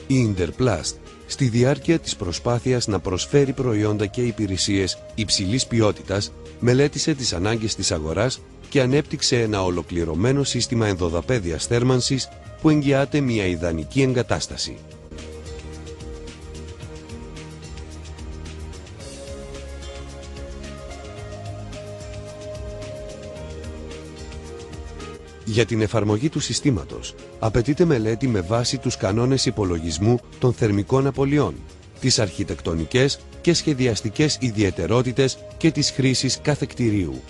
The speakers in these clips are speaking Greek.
Η Interplast, στη διάρκεια της προσπάθειας να προσφέρει προϊόντα και υπηρεσίες υψηλής ποιότητας, μελέτησε τις ανάγκες της αγοράς και ανέπτυξε ένα ολοκληρωμένο σύστημα ενδοδαπέδιας θέρμανσης που εγγυάται μια ιδανική εγκατάσταση. Για την εφαρμογή του συστήματος απαιτείται μελέτη με βάση τους κανόνες υπολογισμού των θερμικών απολειών, τις αρχιτεκτονικές και σχεδιαστικές ιδιαιτερότητες και της χρήσης κάθε κτηρίου.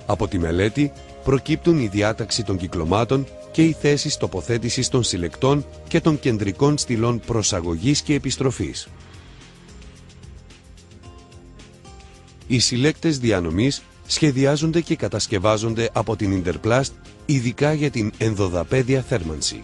Από τη μελέτη προκύπτουν η διάταξη των κυκλωμάτων και οι θέσεις τοποθέτησης των συλλεκτών και των κεντρικών στυλών προσαγωγής και επιστροφής. Οι συλλέκτες διανομής σχεδιάζονται και κατασκευάζονται από την Interplast ειδικά για την ενδοδαπέδια θέρμανση.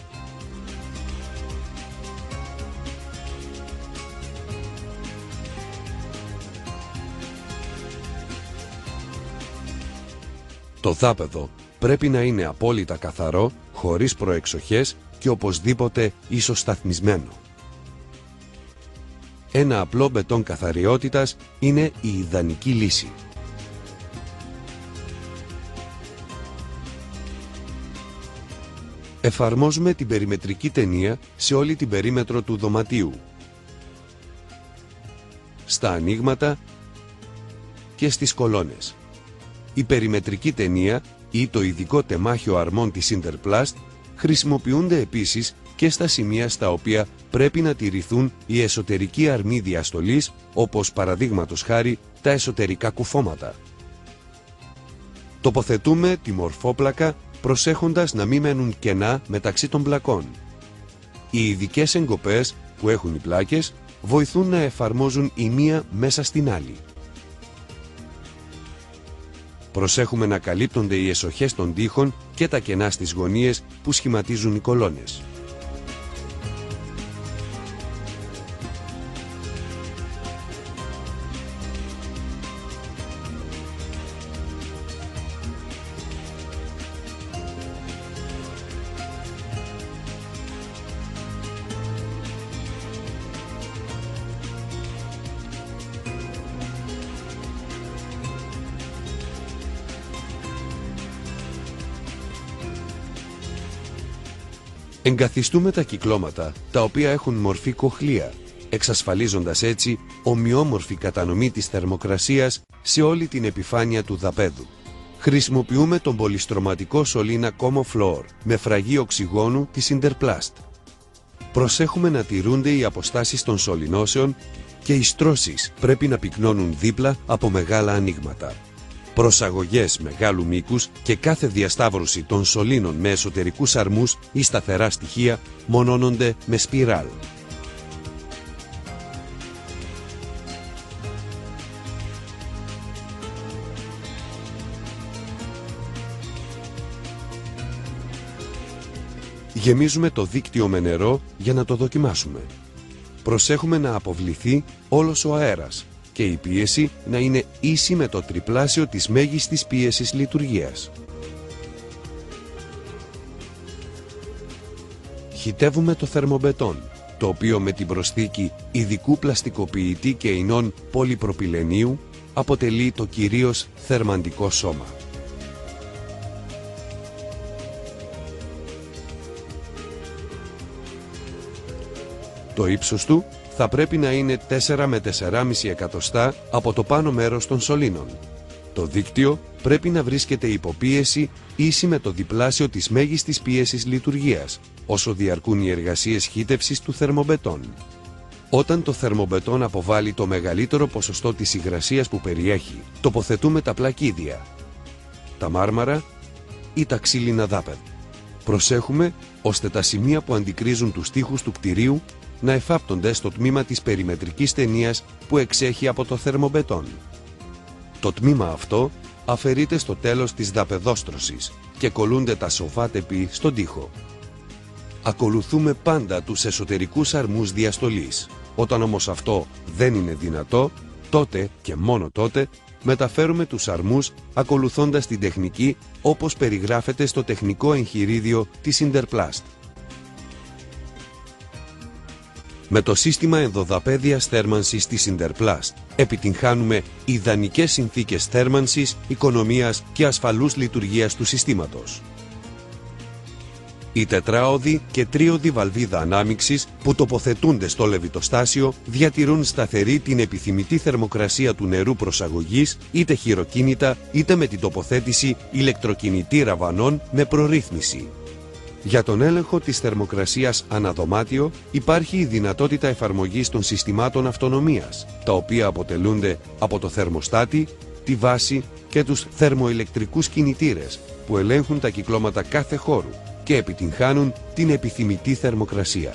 Το δάπεδο πρέπει να είναι απόλυτα καθαρό, χωρίς προεξοχές και οπωσδήποτε ισοσταθμισμένο. Ένα απλό μπετόν καθαριότητας είναι η ιδανική λύση. Εφαρμόζουμε την περιμετρική ταινία σε όλη την περίμετρο του δωματίου, στα ανοίγματα και στις κολόνες. Η περιμετρική ταινία ή το ειδικό τεμάχιο αρμών της Interplast χρησιμοποιούνται επίσης και στα σημεία στα οποία πρέπει να τηρηθούν οι εσωτερικοί αρμοί διαστολής, όπως παραδείγματος χάρη τα εσωτερικά κουφώματα. Τοποθετούμε τη μορφόπλακα προσέχοντας να μην μένουν κενά μεταξύ των πλακών. Οι ειδικές εγκοπές που έχουν οι πλάκες βοηθούν να εφαρμόζουν η μία μέσα στην άλλη. Προσέχουμε να καλύπτονται οι εσοχές των τοίχων και τα κενά στις γωνίες που σχηματίζουν οι κολόνες. Εγκαθιστούμε τα κυκλώματα, τα οποία έχουν μορφή κοχλία, εξασφαλίζοντας έτσι ομοιόμορφη κατανομή της θερμοκρασίας σε όλη την επιφάνεια του δαπέδου. Χρησιμοποιούμε τον πολυστρωματικό σωλήνα ComoFloor με φραγή οξυγόνου της Interplast. Προσέχουμε να τηρούνται οι αποστάσεις των σωληνώσεων και οι στρώσεις πρέπει να πυκνώνουν δίπλα από μεγάλα ανοίγματα. Προσαγωγές μεγάλου μήκους και κάθε διασταύρωση των σωλήνων με εσωτερικούς αρμούς ή σταθερά στοιχεία μονώνονται με σπιράλ. Γεμίζουμε το δίκτυο με νερό για να το δοκιμάσουμε. Προσέχουμε να αποβληθεί όλος ο αέρας και η πίεση να είναι ίση με το τριπλάσιο της μέγιστης πίεσης λειτουργίας. Χυτεύουμε το θερμομπετόν, το οποίο με την προσθήκη ειδικού πλαστικοποιητή και ινών πολυπροπυλενίου αποτελεί το κυρίως θερμαντικό σώμα. Το ύψος του θα πρέπει να είναι 4 με 4,5 εκατοστά από το πάνω μέρος των σωλήνων. Το δίκτυο πρέπει να βρίσκεται υπό πίεση ίση με το διπλάσιο της μέγιστης πίεσης λειτουργίας, όσο διαρκούν οι εργασίες χύτευσης του θερμομπετόν. Όταν το θερμομπετόν αποβάλει το μεγαλύτερο ποσοστό της υγρασίας που περιέχει, τοποθετούμε τα πλακίδια, τα μάρμαρα ή τα ξύλινα δάπεδα. Προσέχουμε ώστε τα σημεία που αντικρίζουν τους τοίχους του κτηρίου να εφάπτονται στο τμήμα της περιμετρικής ταινίας που εξέχει από το θερμομπετόν. Το τμήμα αυτό αφαιρείται στο τέλος της δαπεδόστρωσης και κολλούνται τα σοφάτεποι στον τοίχο. Ακολουθούμε πάντα τους εσωτερικούς αρμούς διαστολής. Όταν όμως αυτό δεν είναι δυνατό, τότε και μόνο τότε μεταφέρουμε τους αρμούς ακολουθώντας την τεχνική όπως περιγράφεται στο τεχνικό εγχειρίδιο της Interplast. Με το σύστημα ενδοδαπέδιας θέρμανσης της Interplast επιτυγχάνουμε ιδανικές συνθήκες θέρμανσης, οικονομίας και ασφαλούς λειτουργίας του συστήματος. Η τετράωδη και τρίωδη βαλβίδα ανάμειξης που τοποθετούνται στο λεβιτοστάσιο διατηρούν σταθερή την επιθυμητή θερμοκρασία του νερού προσαγωγής, είτε χειροκίνητα είτε με την τοποθέτηση ηλεκτροκινητήρα βανών με προρύθμιση. Για τον έλεγχο της θερμοκρασίας αναδωμάτιο υπάρχει η δυνατότητα εφαρμογής των συστημάτων αυτονομίας, τα οποία αποτελούνται από το θερμοστάτη, τη βάση και τους θερμοηλεκτρικούς κινητήρες που ελέγχουν τα κυκλώματα κάθε χώρου και επιτυγχάνουν την επιθυμητή θερμοκρασία.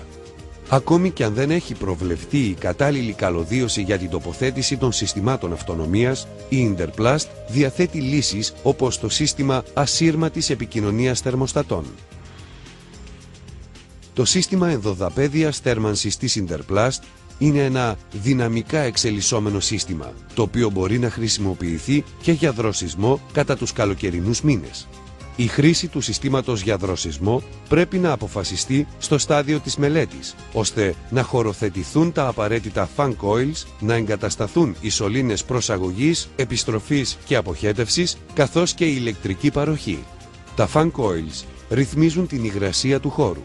Ακόμη και αν δεν έχει προβλεφθεί η κατάλληλη καλωδίωση για την τοποθέτηση των συστημάτων αυτονομίας, η Interplast διαθέτει λύσεις όπως το σύστημα ασύρματης επικοινωνίας θερμοστατών. Το σύστημα ενδοδαπέδιας θέρμανσης της Interplast είναι ένα δυναμικά εξελισσόμενο σύστημα, το οποίο μπορεί να χρησιμοποιηθεί και για δροσισμό κατά τους καλοκαιρινούς μήνες. Η χρήση του συστήματος για δροσισμό πρέπει να αποφασιστεί στο στάδιο της μελέτης, ώστε να χωροθετηθούν τα απαραίτητα fan coils, να εγκατασταθούν οι σωλήνες προσαγωγής, επιστροφής και αποχέτευσης, καθώς και η ηλεκτρική παροχή. Τα fan coils ρυθμίζουν την υγρασία του χώρου.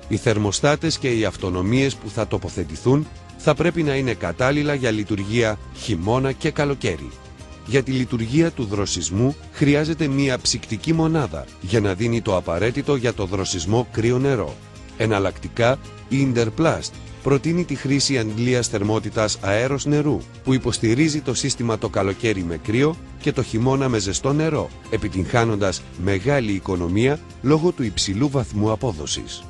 Οι θερμοστάτες και οι αυτονομίες που θα τοποθετηθούν θα πρέπει να είναι κατάλληλα για λειτουργία χειμώνα και καλοκαίρι. Για τη λειτουργία του δροσισμού χρειάζεται μία ψυκτική μονάδα για να δίνει το απαραίτητο για το δροσισμό κρύο νερό. Εναλλακτικά, η Interplast προτείνει τη χρήση αντλίας θερμότητας αέρος νερού, που υποστηρίζει το σύστημα το καλοκαίρι με κρύο και το χειμώνα με ζεστό νερό, επιτυγχάνοντας μεγάλη οικονομία λόγω του υψηλού βαθμού απόδοσης.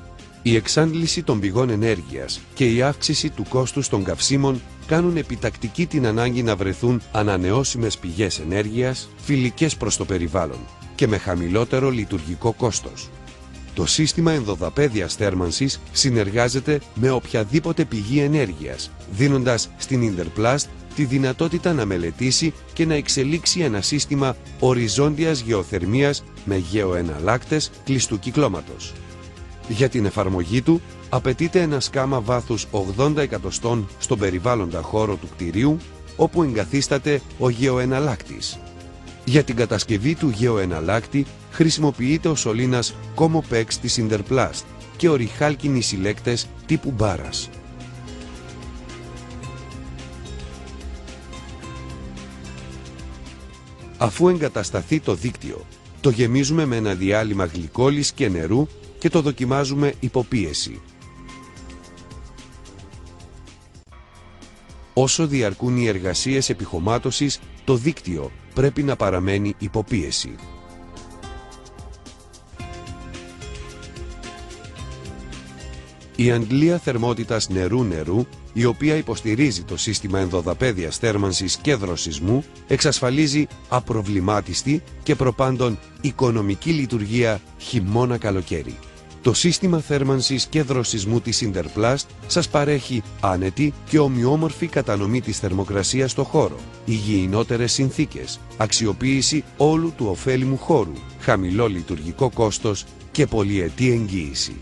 Η εξάντληση των πηγών ενέργειας και η αύξηση του κόστους των καυσίμων κάνουν επιτακτική την ανάγκη να βρεθούν ανανεώσιμες πηγές ενέργειας, φιλικές προς το περιβάλλον και με χαμηλότερο λειτουργικό κόστος. Το σύστημα ενδοδαπέδιας θέρμανσης συνεργάζεται με οποιαδήποτε πηγή ενέργειας, δίνοντας στην Interplast τη δυνατότητα να μελετήσει και να εξελίξει ένα σύστημα οριζόντιας γεωθερμίας με γεωεναλλάκτες κλειστού κυκλώματος. Για την εφαρμογή του απαιτείται ένα σκάμα βάθους 80 εκατοστών στον περιβάλλοντα χώρο του κτηρίου, όπου εγκαθίσταται ο γεωεναλλάκτης. Για την κατασκευή του γεωεναλλάκτη χρησιμοποιείται ο σωλήνας Comopex της Interplast και ορυχάλκινοι συλλέκτες τύπου μπάρας. Αφού εγκατασταθεί το δίκτυο, το γεμίζουμε με ένα διάλειμμα γλυκόλης και νερού και το δοκιμάζουμε υποπίεση. Όσο διαρκούν οι εργασίες επιχωμάτωσης, το δίκτυο πρέπει να παραμένει υποπίεση. Η αντλία θερμότητας νερού-νερού, η οποία υποστηρίζει το σύστημα ενδοδαπέδιας θέρμανσης και δροσισμού, εξασφαλίζει απροβλημάτιστη και προπάντων οικονομική λειτουργία χειμώνα-καλοκαίρι. Το σύστημα θέρμανσης και δροσισμού της Interplast σας παρέχει άνετη και ομοιόμορφη κατανομή της θερμοκρασίας στο χώρο, υγιεινότερες συνθήκες, αξιοποίηση όλου του ωφέλιμου χώρου, χαμηλό λειτουργικό κόστος και πολυετή εγγύηση.